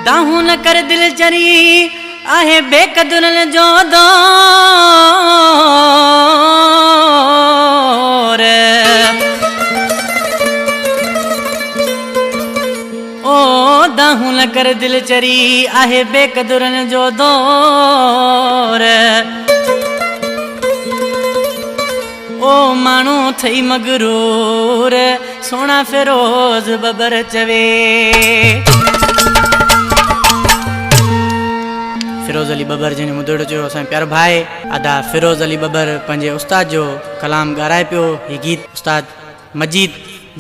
दाहू न कर दिल चरी आहे बेकदुरन जो दौर। ओ दाहू न कर दिल चरी आहे बेकदुरन जो दौर। ओ मानू थई मगरूर सोना फिरोज बबर चवे। फिरोज अली बबर जिन मुदड़ जो असां प्यारो भाई अदा फिरोज अली बबर पंहिंजे उस्ताद जो कलाम ॻाराए पियो। हीउ गीत उस्ताद मजीद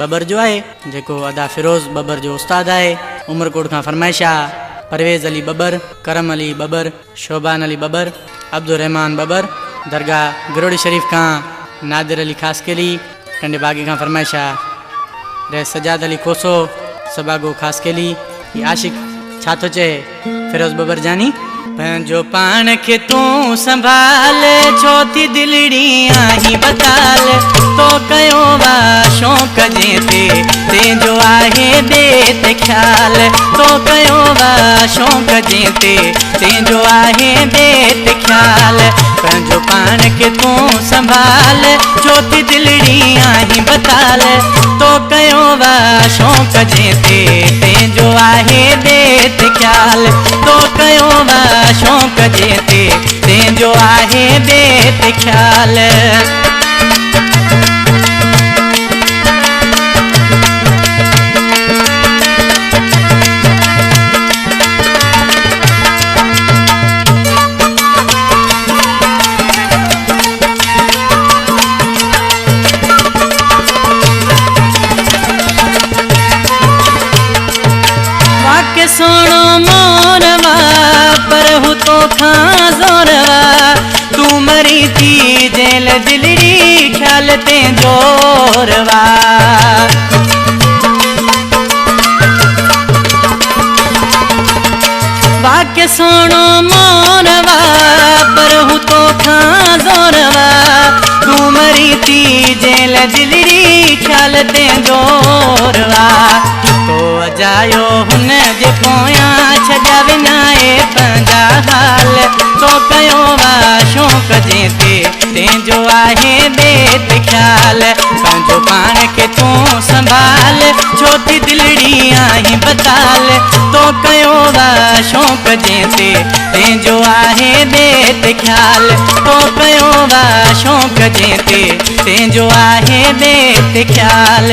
बबर जो आहे जेको अदा फिरोज बबर जो उस्ताद आहे। उमरकोट खां फरमाइश आहे परवेज़ अली बबर, करम अली बबर, शोबान अली बबर, अब्दुलरहमान बबर। दरगाह गिरोड़ी शरीफ खां नादिर अली खासकेली कंडे बागी खां फरमाइश आहे। रे सजाद अली कोसो सबागो खासकेली। ही आशिक छा थो चए फिरोज बबर जानी। पंहिंजो पाण खे तूं संभाल छो थी दिलड़ी आहीं बताल। तो कयो वा शौक़ जे तेंजो आहे बेत ख्याल। तो कयो वा शौक़ जे तेंजो आहे बेत ख्याल। पंहिंजो पाण खे तूं संभाल छो थी दिलड़ी आहीं बताल। तो कयो वा शौक़ जे तेंजो आहे बेत ख्याल। तो कयो वा शौक़ जे तेंजो आहे बेत ख्याल। सोनो मोरवा पर हूँ तो खां जोरवा। तू मरी थी जेल दिलड़ी ख्याल ते जोरवा। वाक्य सोनो मोरवा पर हूँ तो खां जोरवा। तू मरी थी जेल दिलड़ी ख्याल ते जोरवा। तो अजायो हुन जे पोयां छॾिया विञाए पंहिंजा हाल। तो कयो वा शौक़ जे तेंजो आहे बेत ख्याल। पंहिंजो पाण खे तूं संभाल छो थी दिलड़ी आहीं बताल। तो कयो वा शौक़ जे तेंजो आहे बेत ख्याल। तो कयो वा शौक़ जे तेंजो आहे बेत ख्याल।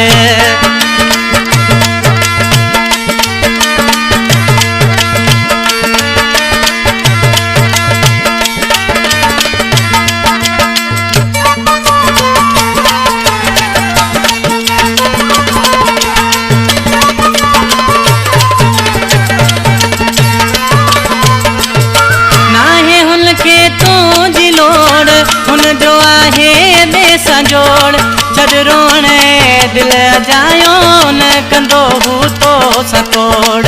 जोड़ छॾ रोण दिल जायो न कंदो हू तो सतोड़।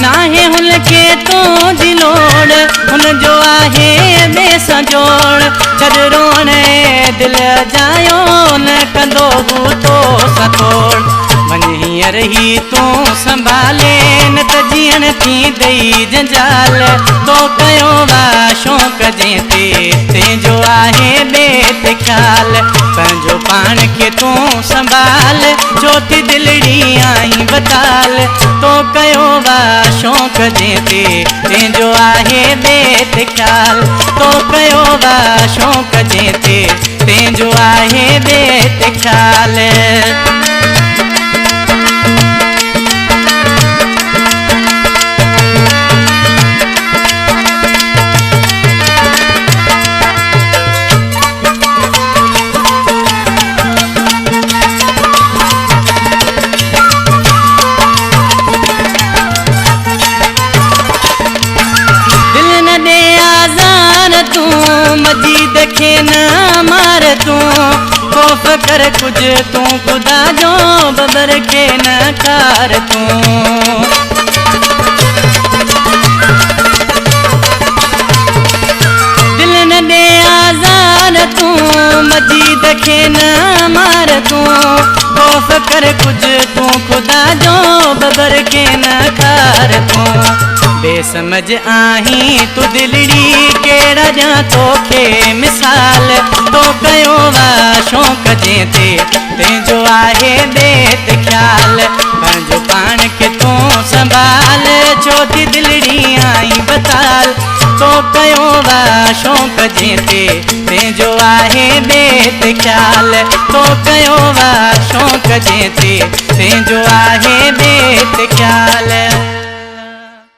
नाहे हुन खे तूं जी लोड़ हुन जो आहे बेसां जोड़। छॾ रोण दिल जायो न कंदो हू तो सतोड़। वञ हींअर ही तूं संभाले न त जीअण थी दई जंजाल। तो कयो वा शौक़ जे तेंजो आहे बेत ख्याल। पंहिंजो पाण खे तूं संभाल छो थी दिलड़ी आहीं बताल। तो कयो वा शौक़ जे तेंजो आहे बेत ख्याल। तो कयो वा शौक़ जे तेंजो आहे बेत ख्याल। तू मजीद खे न मार तू खौफ कर कुछ तू खुदा जो बबर के न कार तू दिल न दे आज़ार तू मजीद खे न मार तू खौफ कर कुछ तू खुदा जो बबर के न कार तू बेसमझ आहीं तू दिलड़ी केड़ा जा तोखे मिसाल तो कयो वा शौक़ जे ते तेजो आहे देत ख्याल पंहिंजो पाण खे तू संभाल छो थी दिलड़ी आई बताल तो कयो वा शौक़ जे ते तेजो आहे देत ख्याल तो कयो वा शौक़ जे ते तेजो आहे देत ख्याल